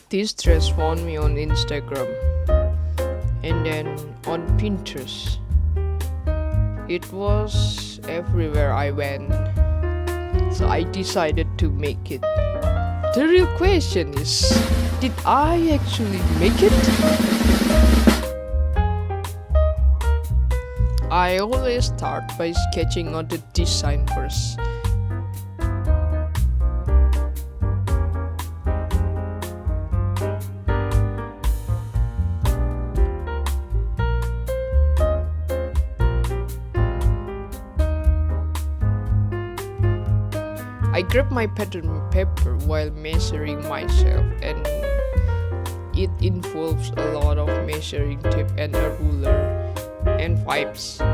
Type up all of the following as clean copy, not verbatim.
This dress found me on Instagram and then on Pinterest. It was everywhere I went, so I decided to make it. The real question is, did I actually make it? I always start by sketching on the design first. I grab my pattern paper while measuring myself, and it involves a lot of measuring tape and a ruler and vibes.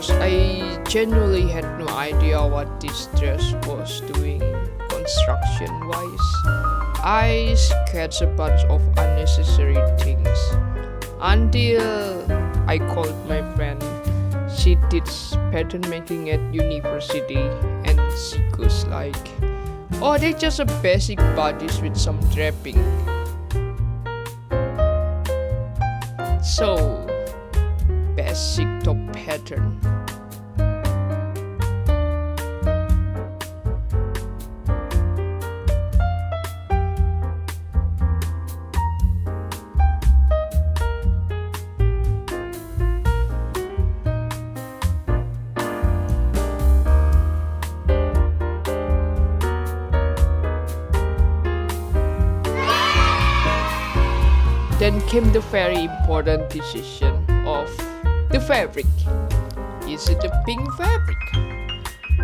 I genuinely had no idea what this dress was doing construction wise. I sketched a bunch of unnecessary things until I called my friend. She did pattern making at university, and she goes like, "Oh, they're just a basic bodice with some draping." So, basic top pattern. Then came the very important decision of the fabric. Is it a pink fabric?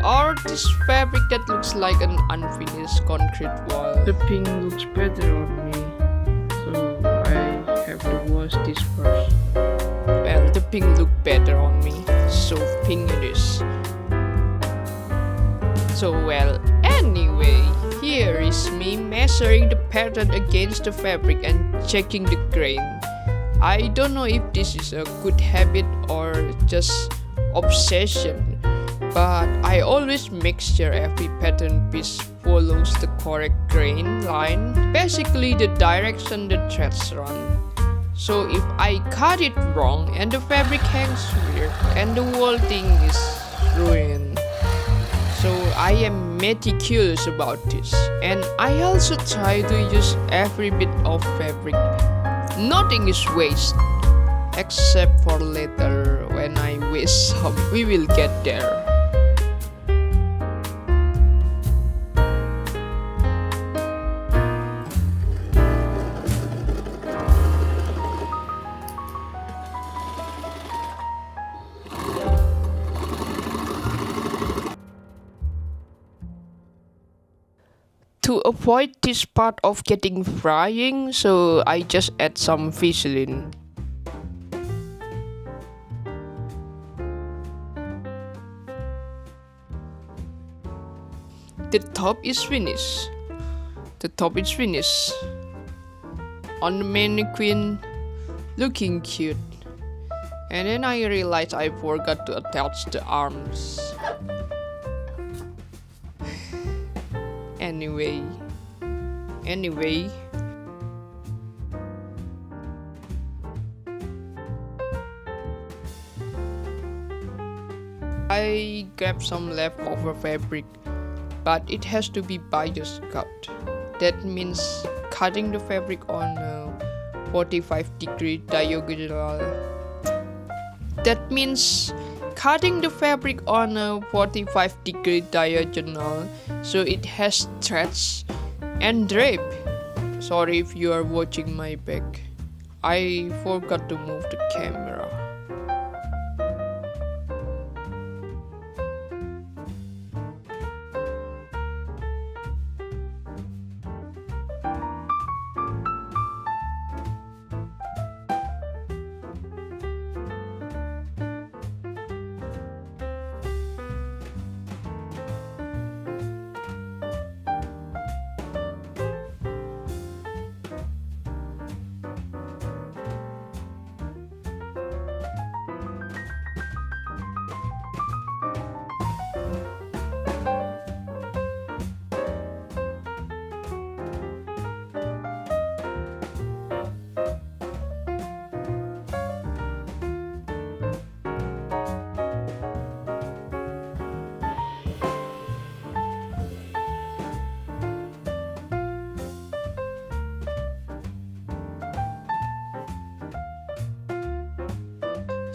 Or this fabric that looks like an unfinished concrete wall? The pink looks better on me, so I have to wash this first. Well, the pink looked better on me, so pink it is. So well, anyway, here is me measuring the pattern against the fabric and checking the grain. I don't know if this is a good habit or just obsession, but I always make sure every pattern piece follows the correct grain line, basically the direction the threads run. So if I cut it wrong and the fabric hangs weird and the whole thing is ruined. So I am meticulous about this, and I also try to use every bit of fabric. Nothing is waste, except for later when I waste some. We will get there. To avoid this part of getting frying, so I just add some Vaseline. The top is finished. On the mannequin, looking cute. And then I realized I forgot to attach the arms. Anyway, I grabbed some leftover fabric, but it has to be bias cut. That means cutting the fabric on a 45-degree diagonal. So it has threads and drape. Sorry if you are watching my back. I forgot to move the camera.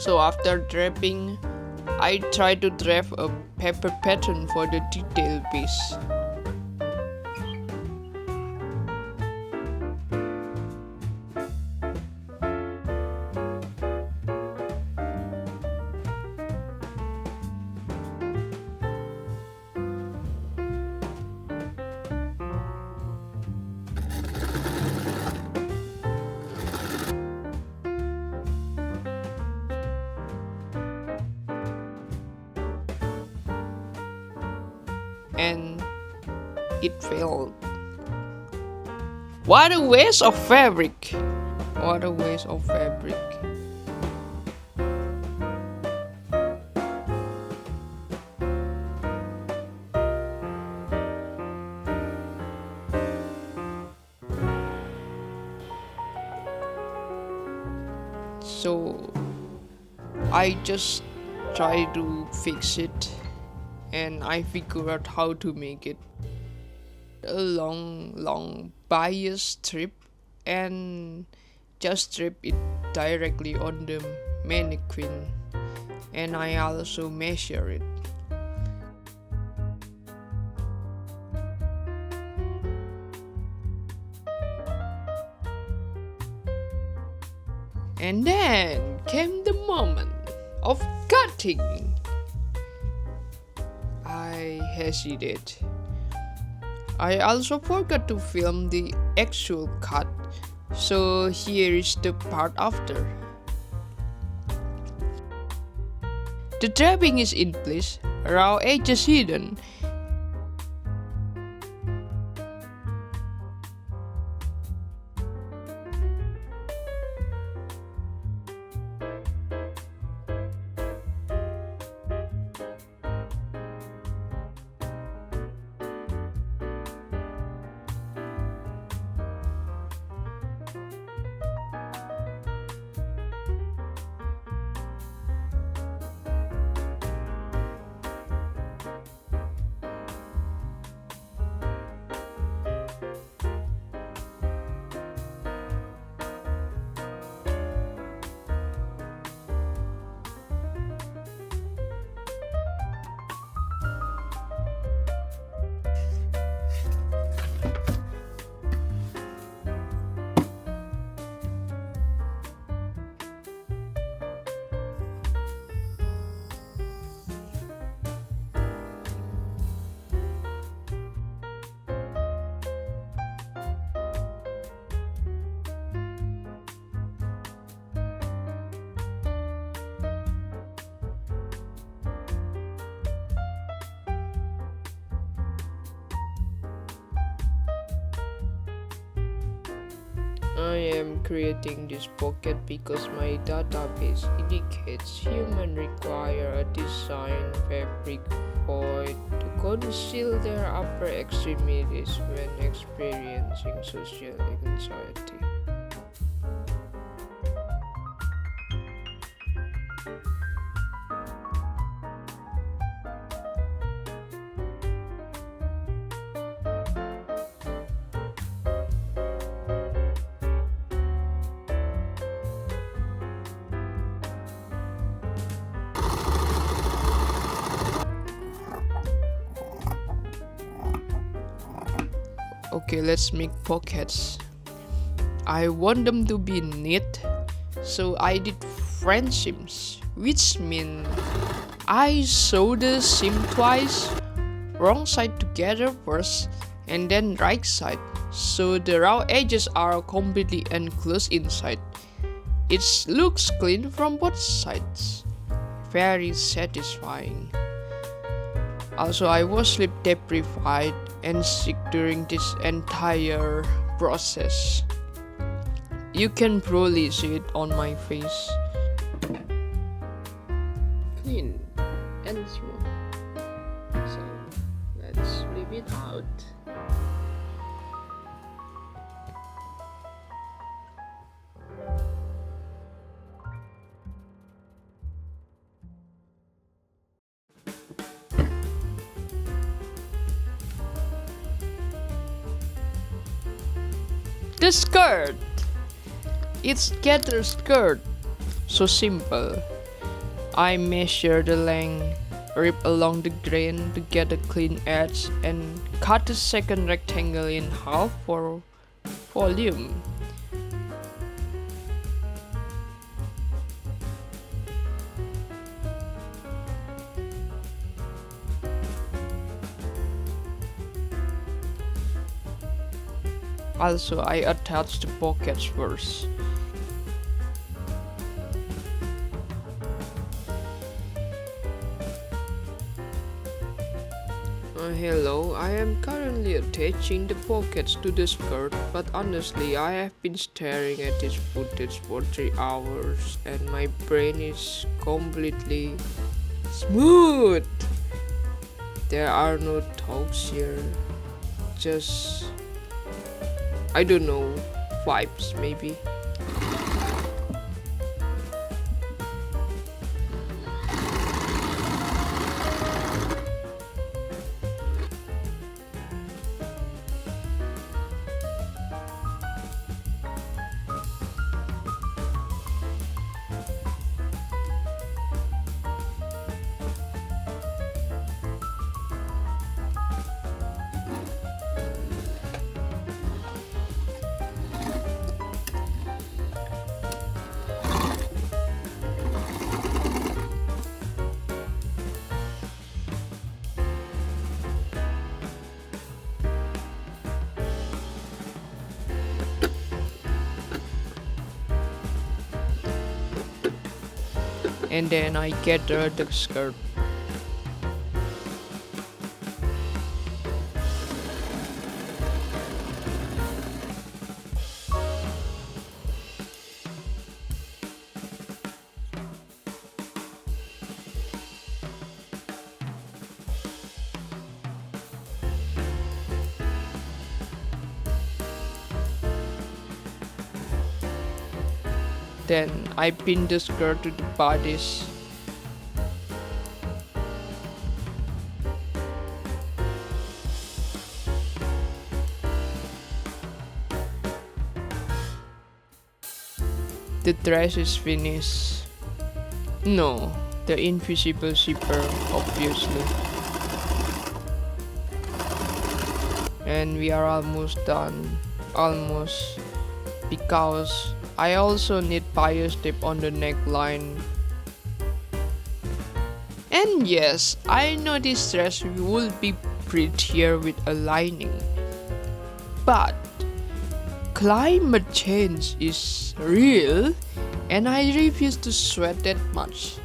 So after draping, I try to drape a paper pattern for the detail piece. And it failed. What a waste of fabric! What a waste of fabric. So I just try to fix it, and I figure out how to make it a long bias strip and just strip it directly on the mannequin, and I also measure it. And then came the moment of cutting. I hesitate. I also forgot to film the actual cut, so here is the part after. The draping is in place, raw edges hidden. I am creating this pocket because my database indicates humans require a design fabric void to conceal their upper extremities when experiencing social anxiety. Okay, let's make pockets. I want them to be neat, so I did French seams, which means I sew the seam twice, wrong side together first, and then right side, so the raw edges are completely enclosed inside. It looks clean from both sides. Very satisfying. Also, I was sleep deprived and sick during this entire process. You can probably see it on my face. Clean and smooth. So let's flip it out. The skirt. It's gathered skirt. So simple. I measure the length, rip along the grain to get a clean edge, and cut the second rectangle in half for volume. Also, I attach the pockets first. Hello, I am currently attaching the pockets to the skirt, but honestly I have been staring at this footage for 3 hours and my brain is completely smooth. There are no talks here, just, I don't know, vibes maybe. And then I gather the skirt. Then I pin the skirt to the bodice. The dress is finished. No, the invisible zipper, obviously. And we are almost done. Almost. Because I also need bias tape on the neckline. And yes, I know this dress will be prettier with a lining. But climate change is real and I refuse to sweat that much.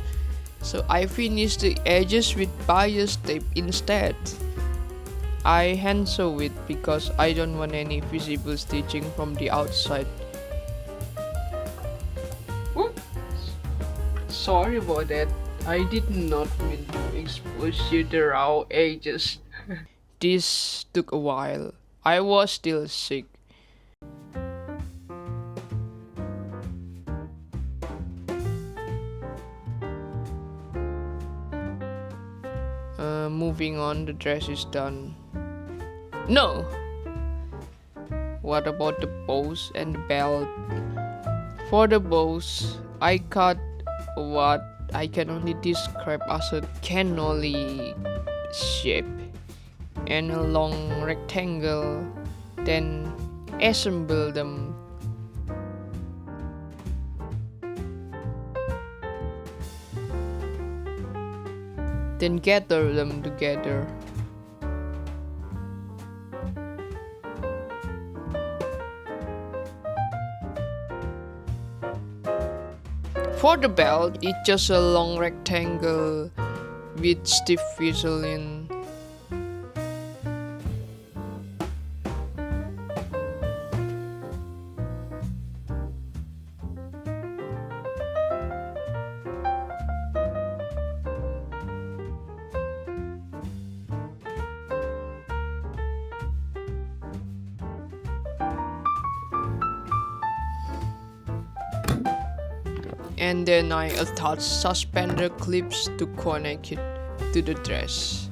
So I finished the edges with bias tape instead. I hand sew it because I don't want any visible stitching from the outside. Oops. Sorry about that. I did not mean to expose you the raw edges. This took a while. I was still sick. Moving on, the dress is done. No! What about the bows and the belt? For the bows, I cut what I can only describe as a cannoli shape and a long rectangle, then assemble them. Then gather them together. For the belt, it's just a long rectangle with stiff visual in. And then I attach suspender clips to connect it to the dress.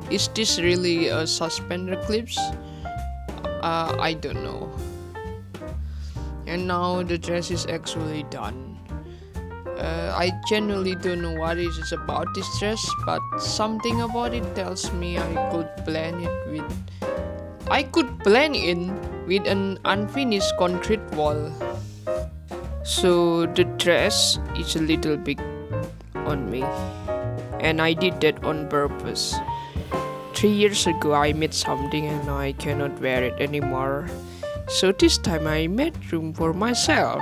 Is this really a suspender clips? I don't know. And now the dress is actually done. I genuinely don't know what it is about this dress, but something about it tells me I could blend in with an unfinished concrete wall. So the dress is a little big on me, and I did that on purpose. 3 years ago I made something and I cannot wear it anymore. So this time I made room for myself.